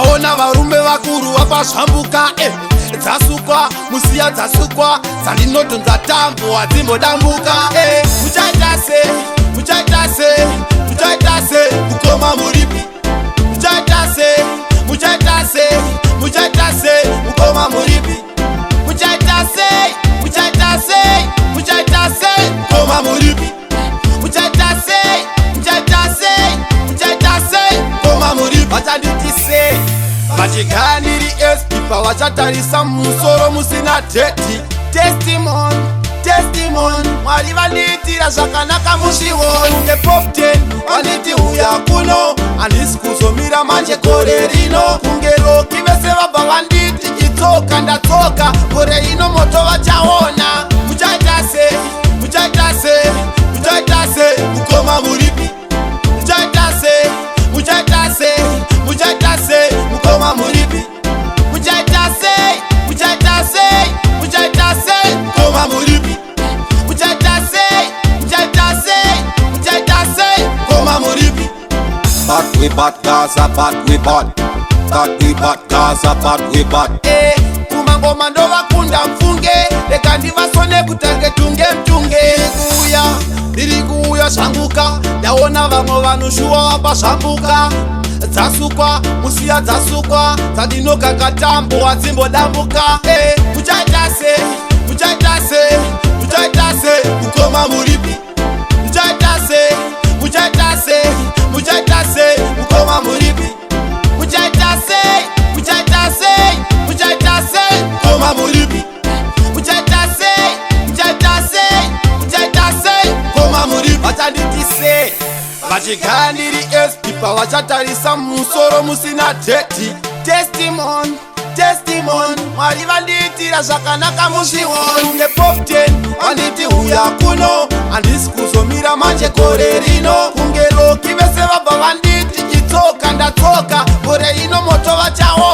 ndaona varume vakuru vakashambuka dzasukwa musiya dzasukwa dzandinodhonza tambo hadzimbodambuka muchaita sei muchaita sei muchaita sei kukoma muripi muchaita sei muchaita sei muchaita sei kukoma muripi muchaita sei muchaita sei muchaita sei kukoma muripi muchaita sei muchaita sei muchaita sei kukoma muripi vachanditi sei vachiganiri espipa vachatarisa musoro musina dheti testimony testimony mwari vandiitira zvakanaka mushioni kunge pop 10 vanditi uya kuno handisi kuzomira manje gore rino kunge roki vese vabva vanditi itsoka ndatsoka gore ino moto vachaona muchaita sei muchaita sei muchaita sei kukoma muripi muchaita sei muchaita sei muchaita sei kukoma muripi muchaita sei muchaita sei muchaita sei kukoma muripi muchaita sei muchaita sei muchaita sei kukoma muripi But we bad Gaza, but we bad. But we bad Gaza, but we bad. kumangoma ndovakunda mfunge reka ndivasone kutange tunge mtunge ndiri kuuya zvanguka ndaona vamwe vanushuwa vapazvambuka dzasukwa musiya dzasukwa dzandinogaga tambo hadzimbodambuka muchaita sei muchaita sei muchaita sei kukoma muripi muchaita sei muchaita sei muchaita sei kukoma muripi muchaita sei muchaita sei muchaita sei kukoma muripi muchaita sei muchaita sei muchaita sei kukoma muripi vachanditi sei vachiganiri espipa vachatarisa musoro musina dheti testimony testimony mwari vandiitira zvakanaka mushioni kunge pop 10 vanditi uya kuno handisi kuzomira manje gore rino kunge roki vese vabva vanditi itsoka ndatsoka gore ino moto vachaona